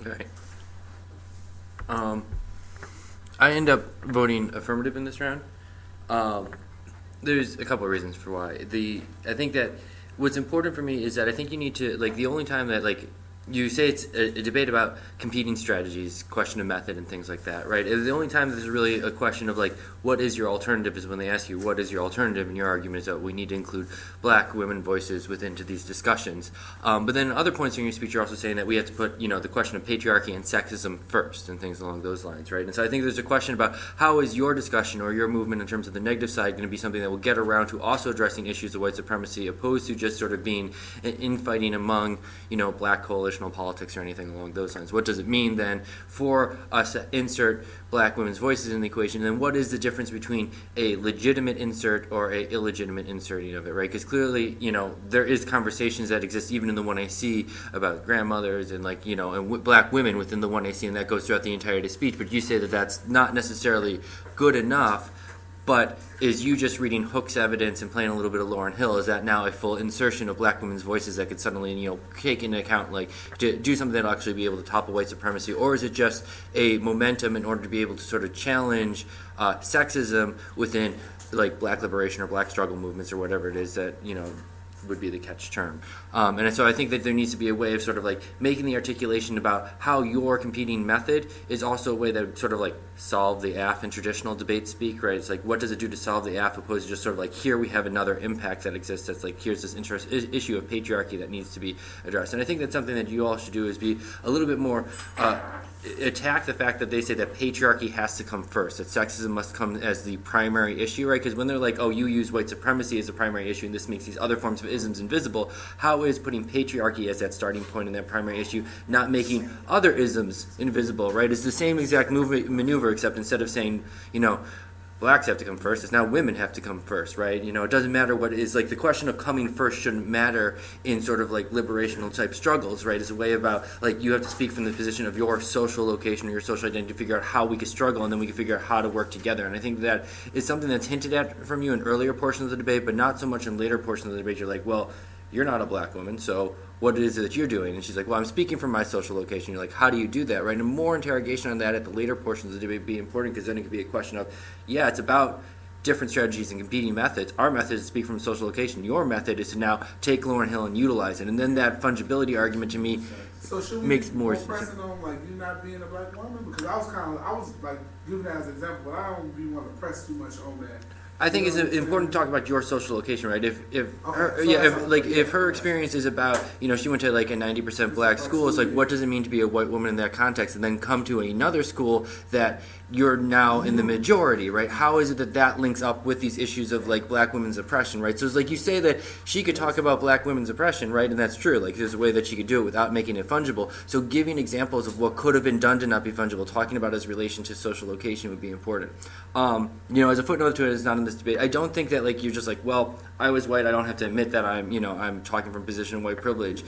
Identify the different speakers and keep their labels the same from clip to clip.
Speaker 1: All right. I end up voting affirmative in this round. Um, there's a couple of reasons for why. I think that what's important for me is that I think you need to, like, the only time that, like, you say it's a debate about competing strategies, question of method, and things like that, right? The only time there's really a question of, like, what is your alternative is when they ask you, what is your alternative? And your argument is that we need to include black women voices within these discussions. But then other points in your speech, you're also saying that we have to put, the question of patriarchy and sexism first and things along those lines, right? And so I think there's a question about how is your discussion or your movement in terms of the negative side going to be something that will get around to also addressing issues of white supremacy opposed to just sort of being an infighting among, black coalitional politics or anything along those lines. What does it mean then for us to insert black women's voices in the equation? And then what is the difference between a legitimate insert or a illegitimate inserting of it, right? Because clearly, there is conversations that exist even in the 1AC about grandmothers and and black women within the 1AC, and that goes throughout the entirety of the speech. But you say that that's not necessarily good enough. But is you just reading Hook's evidence and playing a little bit of Lauryn Hill, is that now a full insertion of black women's voices that could suddenly, take into account, to do something that'll actually be able to topple white supremacy? Or is it just a momentum in order to be able to sort of challenge sexism within, black liberation or black struggle movements or whatever it is that, would be the catch term. And so I think that there needs to be a way of sort of making the articulation about how your competing method is also a way that would sort of solve the AF in traditional debate speak, right? It's what does it do to solve the AF opposed to just sort of here we have another impact that exists that's here's this issue of patriarchy that needs to be addressed. And I think that's something that you all should do is be a little bit more attack the fact that they say that patriarchy has to come first, that sexism must come as the primary issue, right? Because when they're oh, you use white supremacy as a primary issue and this makes these other forms of isms invisible, how is putting patriarchy as that starting point in that primary issue not making other isms invisible, right? It's the same exact maneuver, except instead of saying, blacks have to come first, it's now women have to come first, right? It doesn't matter what it is. The question of coming first shouldn't matter in sort of liberational type struggles, right? It's a way about you have to speak from the position of your social location or your social identity to figure out how we could struggle, and then we can figure out how to work together. And I think that is something that's hinted at from you in earlier portions of the debate, but not so much in later portions of the debate. You're well, you're not a black woman, so what it is that you're doing? And she's well, I'm speaking from my social location. You're how do you do that, right? And more interrogation on that at the later portions of the debate would be important, because then it could be a question of, it's about different strategies and competing methods. Our method is to speak from a social location. Your method is to now take Lauryn Hill and utilize it. And then that fungibility argument to me makes more sense.
Speaker 2: Pressing on you not being a black woman? Because I was giving that as an example, but I don't really want to press too much on that.
Speaker 1: I think it's important to talk about your social location, right? If her experience is about, she went to a 90% black school, it's what does it mean to be a white woman in that context, and then come to another school that you're now in the majority, right? How is it that links up with these issues of black women's oppression, right? So it's you say that she could talk about black women's oppression, right? And that's true. There's a way that she could do it without making it fungible. So giving examples of what could have been done to not be fungible, talking about its relation to social location would be important. As a footnote to it, it's not in this debate. I don't think that you're just well, I was white, I don't have to admit that I'm talking from a position of white privilege,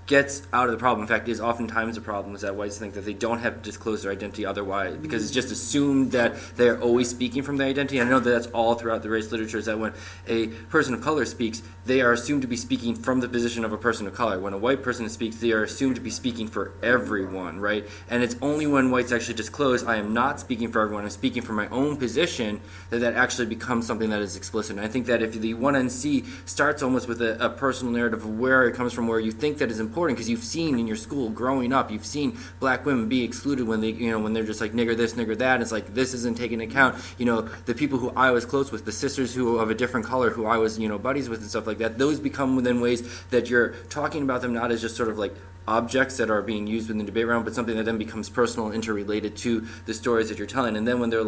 Speaker 1: gets out of the problem. In fact, is oftentimes the problem is that whites think that they don't have to disclose their identity otherwise, because it's just assumed that they're always speaking from their identity. And I know that that's all throughout the race literature, is that when a person of color speaks, they are assumed to be speaking from the position of a person of color. When a white person speaks, they are assumed to be speaking for everyone, right? And it's only when whites actually disclose, I am not speaking for everyone, I'm speaking from my own position, that actually becomes something that is explicit. And I think that if the 1NC starts almost with a personal narrative of where it comes from, where you think that is important, because you've seen in your school growing up, you've seen black women be excluded when they, when they're just nigger this, nigger that. It's this isn't taken into account. The people who I was close with, the sisters who of a different color who I was, buddies with and stuff like that. Those become within ways that you're talking about them not as just sort of objects that are being used in the debate round, but something that then becomes personal and interrelated to the stories that you're telling. And then when they're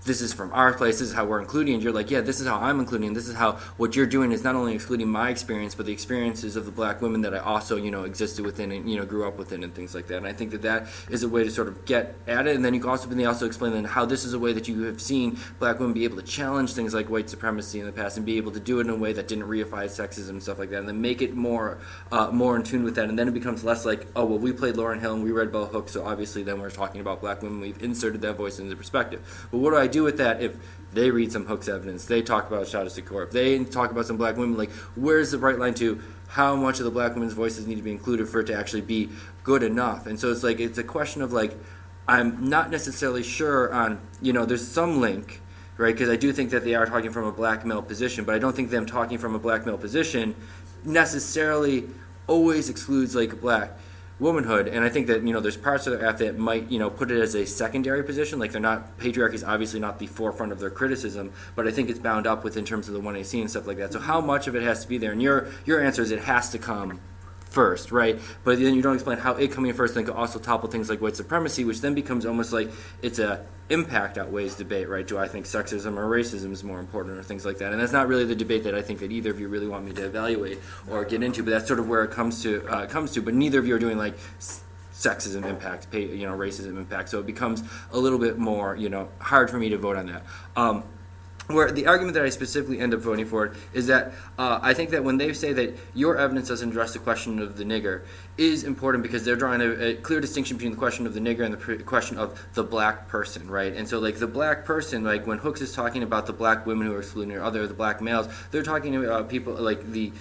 Speaker 1: this is from our place, this is how we're including, and you're this is how I'm including, this is how what you're doing is not only excluding my experience, but the experiences of the black women that I also, existed within and, grew up within and things like that. And I think that is a way to sort of get at it. And then you can also explain then how this is a way that you have seen black women be able to challenge things like white supremacy in the past and be able to do it in a way that didn't reify sexism and stuff like that, and then make it more in tune with that. And then it becomes less oh, well, we played Lauryn Hill and we read Bell Hooks, so obviously then we're talking about black women, we've inserted that voice into perspective. But what do I do with that if they read some Hooks evidence, they talk about Shada Shakur, if they talk about some black women, where's the right line to how much of the black women's voices need to be included for it to actually be good enough. And so it's a question of I'm not necessarily sure on, there's some link, right? Because I do think that they are talking from a black male position, but I don't think them talking from a black male position necessarily always excludes black womanhood. And I think that there's parts of that might put it as a secondary position. They're not, patriarchy is obviously not the forefront of their criticism, but I think it's bound up with in terms of the 1AC and stuff like that. So how much of it has to be there? And your answer is it has to come first, right? But then you don't explain how it coming first then could also topple things like white supremacy, which then becomes almost like it's a impact outweighs debate, right? Do I think sexism or racism is more important or things like that? And that's not really the debate that I think that either of you really want me to evaluate or get into, but that's sort of where it comes to. But neither of you are doing sexism impact, racism impact. So it becomes a little bit more, hard for me to vote on that. Where the argument that I specifically end up voting for is that I think that when they say that your evidence doesn't address the question of the nigger is important because they're drawing a clear distinction between the question of the nigger and the question of the black person, right? And so the black person, when Hooks is talking about the black women who are excluded or the black males, they're talking about people the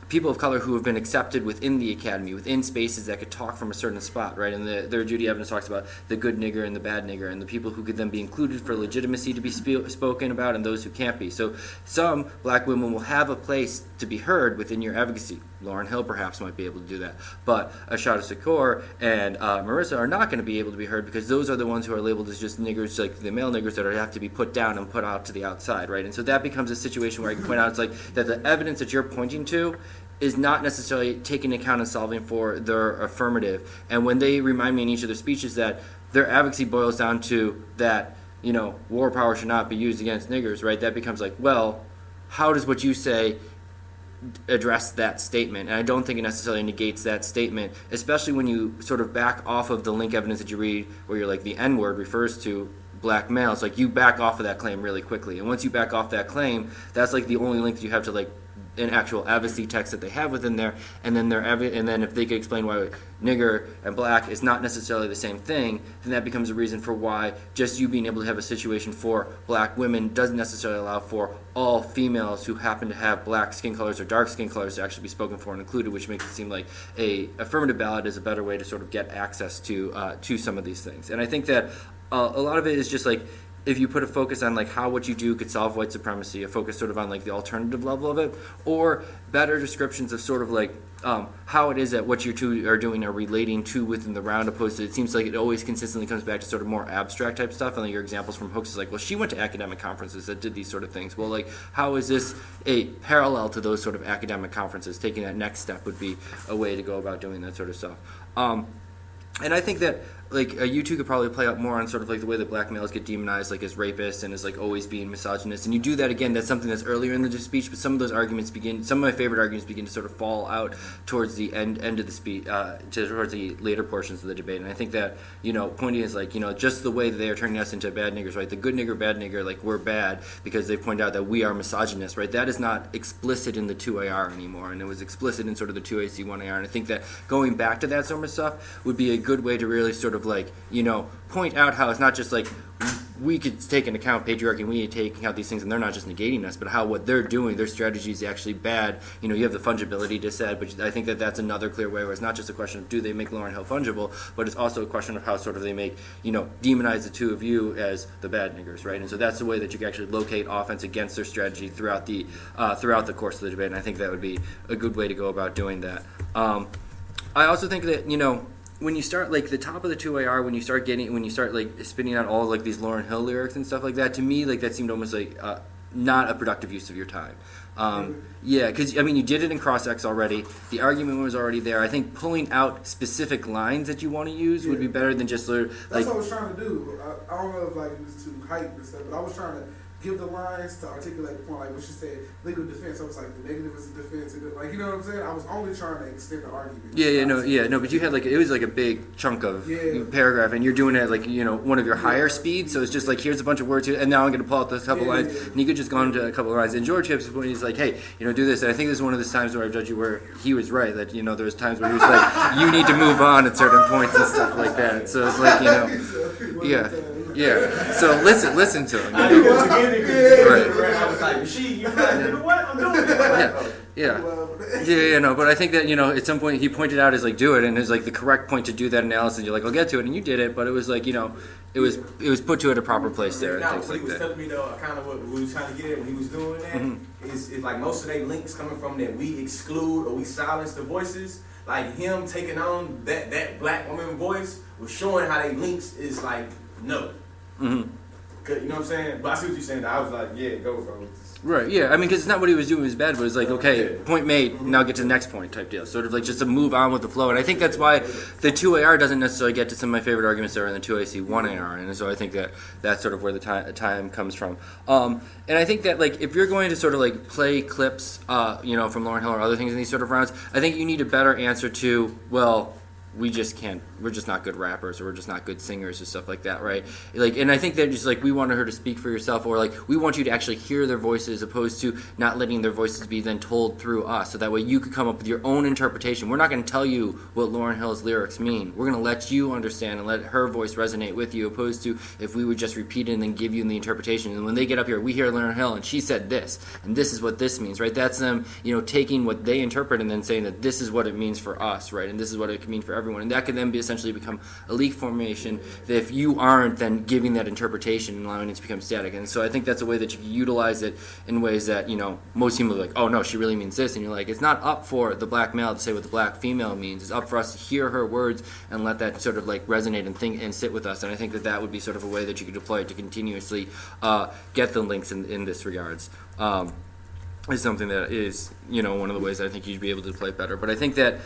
Speaker 1: people of color who have been accepted within the academy, within spaces that could talk from a certain spot, right? And their Judy evidence talks about the good nigger and the bad nigger, and the people who could then be included for legitimacy to be spoken about, and those who can't be. So some black women will have a place to be heard within your advocacy. Lauryn Hill perhaps might be able to do that, but Ashada Shakur and Marissa are not going to be able to be heard because those are the ones who are labeled as just niggers, like the male niggers that have to be put down and put out to the outside, right? And so that becomes a situation where I can point out that the evidence that you're pointing to is not necessarily taking into account and solving for their affirmative. And when they remind me in each of their speeches that their advocacy boils down to that, war power should not be used against niggers, right? That becomes well, how does what you say address that statement? And I don't think it necessarily negates that statement, especially when you sort of back off of the link evidence that you read where you're the N-word refers to black males. You back off of that claim really quickly. And once you back off that claim, that's the only link that you have to an actual advocacy text that they have within there, and then if they could explain why nigger and black is not necessarily the same thing, then that becomes a reason for why just you being able to have a situation for black women doesn't necessarily allow for all females who happen to have black skin colors or dark skin colors to actually be spoken for and included, which makes it seem like a affirmative ballot is a better way to sort of get access to some of these things. And I think that a lot of it is just if you put a focus on how what you do could solve white supremacy, a focus sort of on the alternative level of it, or better descriptions of sort of how it is that what you two are doing are relating to within the round, opposed to it seems like it always consistently comes back to sort of more abstract type stuff. And your examples from Hooks is well, she went to academic conferences that did these sort of things. Well, how is this a parallel to those sort of academic conferences? Taking that next step would be a way to go about doing that sort of stuff. And I think that you two could probably play out more on sort of the way that black males get demonized as rapists and as always being misogynist, and you do that again. That's something that's earlier in the speech, but some of those arguments some of my favorite arguments begin to sort of fall out towards the end of the speech, towards the later portions of the debate. And I think that pointing is just the way that they are turning us into bad niggers, right? The good nigger, bad nigger, we're bad because they point out that we are misogynist, right? That is not explicit in the 2AR anymore, and it was explicit in sort of the 2AC 1AR. And I think that going back to that sort of stuff would be a good way to really sort of point out how it's not just we could take into account patriarchy and we need to take into account these things and they're not just negating us, but how what they're doing, their strategy is actually bad. You have the fungibility to said, but I think that that's another clear way where it's not just a question of do they make Lauryn Hill fungible, but it's also a question of how sort of they make, demonize the two of you as the bad niggers, right? And so that's the way that you can actually locate offense against their strategy throughout the course of the debate, and I think that would be a good way to go about doing that. I also think that, when you start the top of the 2AR, when you start spinning out all these Lauryn Hill lyrics and stuff like that, to me that seemed almost not a productive use of your time. Yeah, because you did it in cross-ex already. The argument was already there. I think pulling out specific lines that you want to use would be better than just
Speaker 2: That's what I was trying to do. I don't know if it was too hype and stuff, but I was trying to give the lines to articulate the point, when she said legal defense, I was the negative is a defense, and you know what I'm saying? I was only trying to extend the argument.
Speaker 1: No, but you had it was a big chunk of paragraph, and you're doing it at one of your higher speeds, so it's just here's a bunch of words here, and now I'm going to pull out this couple lines, and you could just go into a couple of lines. And George Hibbs, when he's hey, do this, and I think this is one of the times where I judge you where he was right, that there was times where he was you need to move on at certain points and stuff like that. So it's yeah. So listen to him.
Speaker 3: I didn't want to get it because I was you know what? I'm doing it.
Speaker 1: Yeah.
Speaker 2: Well,
Speaker 1: Yeah, no, but I think that, at some point he pointed out is like, do it, and it's like the correct point to do that analysis. You're like, I'll get to it, and you did it, but it was like, it was put to it a proper place there and
Speaker 3: Now,
Speaker 1: things
Speaker 3: what he
Speaker 1: like
Speaker 3: was
Speaker 1: that.
Speaker 3: telling me though, kind of what we was trying to get at when he was doing that is like most of their links coming from that we exclude or we silence the voices. Like him taking on that black woman voice was showing how they links is like no.
Speaker 1: Mm-hmm.
Speaker 3: You know what I'm saying? But I see what you're saying. I was like, yeah, go bro.
Speaker 1: Right, yeah. I mean, because it's not what he was doing was bad, but it's like, okay, point made, now get to the next point type deal. Sort of like just to move on with the flow. And I think that's why the 2AR doesn't necessarily get to some of my favorite arguments that are in the 2AC 1AR. And so I think that that's sort of where the time comes from. And I think that, like, if you're going to sort of, like, play clips, from Lauryn Hill or other things in these sort of rounds, I think you need a better answer to, well, we're just not good rappers, or we're just not good singers, or stuff like that, right? Like, and I think that just like we wanted her to speak for yourself, or like we want you to actually hear their voices, opposed to not letting their voices be then told through us, so that way you could come up with your own interpretation. We're not going to tell you what Lauryn Hill's lyrics mean. We're going to let you understand and let her voice resonate with you, opposed to if we would just repeat it and then give you the interpretation. And when they get up here, we hear Lauryn Hill and she said this, and this is what this means, right? That's them, taking what they interpret and then saying that this is what it means for us, right? And this is what it can mean for everyone. And that could then essentially become a leak formation that if you aren't then giving that interpretation and allowing it to become static. And so I think that's a way that you can utilize it in ways that, most people are like, oh no, she really means this. And you're like, it's not up for the black male to say what the black female means. It's up for us to hear her words and let that sort of like resonate and think and sit with us. And I think that would be sort of a way that you could deploy it to continuously get the links in this regards. Is something that is, one of the ways I think you'd be able to play better. But I think that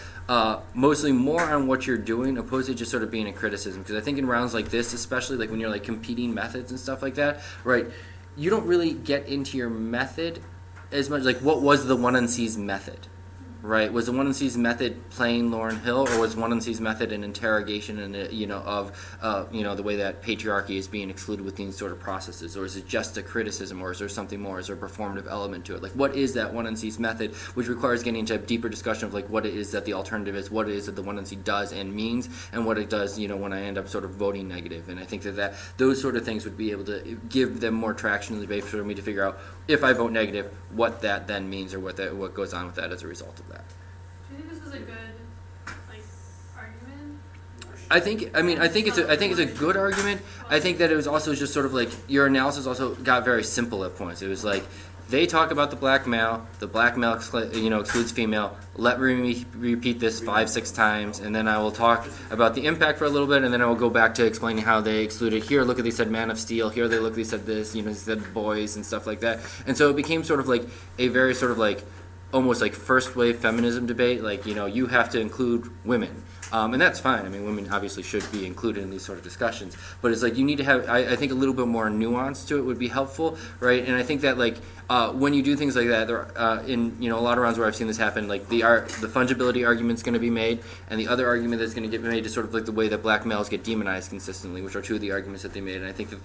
Speaker 1: mostly more on what you're doing, opposed to just sort of being a criticism. Because I think in rounds like this, especially like when you're like competing methods and stuff like that, right, you don't really get into your method as much. Like, what was the 1NC's method? Right? Was the 1NC's method playing Lauryn Hill, or was 1NC's method an interrogation and of the way that patriarchy is being excluded with these sort of processes, or is it just a criticism, or is there something more? Is there a performative element to it? Like, what is that 1NC's method, which requires getting into a deeper discussion of like what it is that the alternative is, what it is that the 1NC does and means, and what it does, when I end up sort of voting negative. And I think that those sort of things would be able to give them more traction in the debate for me to figure out if I vote negative, what that then means, or what goes on with that as a result of that.
Speaker 4: Do you think this was a good argument?
Speaker 1: I think it's a good argument. I think that it was also just sort of like your analysis also got very simple at points. It was like they talk about the black male excludes female. Let me repeat this 5-6 times, and then I will talk about the impact for a little bit, and then I will go back to explaining how they excluded. Here, look at they said Man of Steel. Here, they said this. They said boys and stuff like that. And so it became sort of like a very sort of like almost like first wave feminism debate. Like you have to include women. And that's fine. I mean, women obviously should be included in these sort of discussions. But it's like you need to have, I think, a little bit more nuance to it would be helpful, right? And I think that like when you do things like that, there in a lot of rounds where I've seen this happen, like the fungibility argument's going to be made, and the other argument that's going to get made is sort of like the way that black males get demonized consistently, which are two of the arguments that they made. And I think that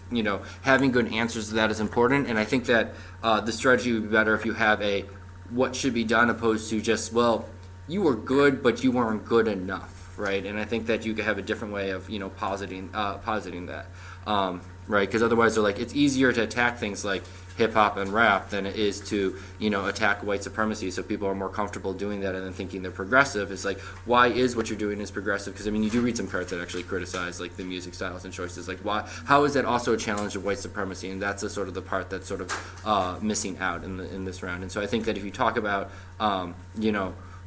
Speaker 1: having good answers to that is important. And I think that the strategy would be better if you have a what should be done opposed to just, well, you were good, but you weren't good enough. Right, and I think that you could have a different way of positing that, right? Because otherwise, they're like it's easier to attack things like hip hop and rap than it is to attack white supremacy. So people are more comfortable doing that and then thinking they're progressive. It's like, why is what you're doing is progressive? Because I mean, you do read some cards that actually criticize like the music styles and choices. Like, why? How is that also a challenge of white supremacy? And that's sort of the part that's sort of missing out in this round. And so I think that if you talk about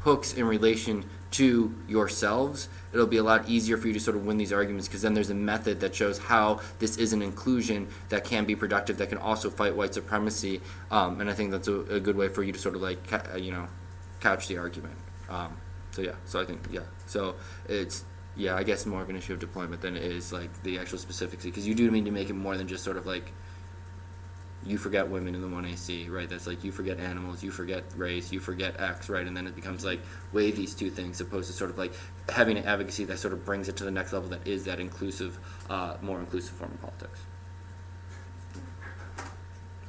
Speaker 1: hooks in relation to yourselves, it'll be a lot easier for you to sort of win these arguments, because then there's a method that shows how this is an inclusion that can be productive, that can also fight white supremacy, and I think that's a good way for you to sort of like couch the argument. So I think so it's I guess more of an issue of deployment than it is like the actual specifics, because you do need to make it more than just sort of like you forget women in the 1AC, right? That's like you forget animals, you forget race, you forget X, right? And then it becomes like weigh these two things, opposed to sort of like having an advocacy that sort of brings it to the next level, that is that inclusive, more inclusive form of politics.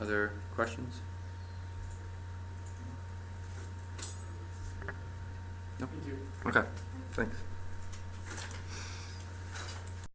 Speaker 1: Other questions? No?
Speaker 2: Thank you.
Speaker 1: Okay, thanks.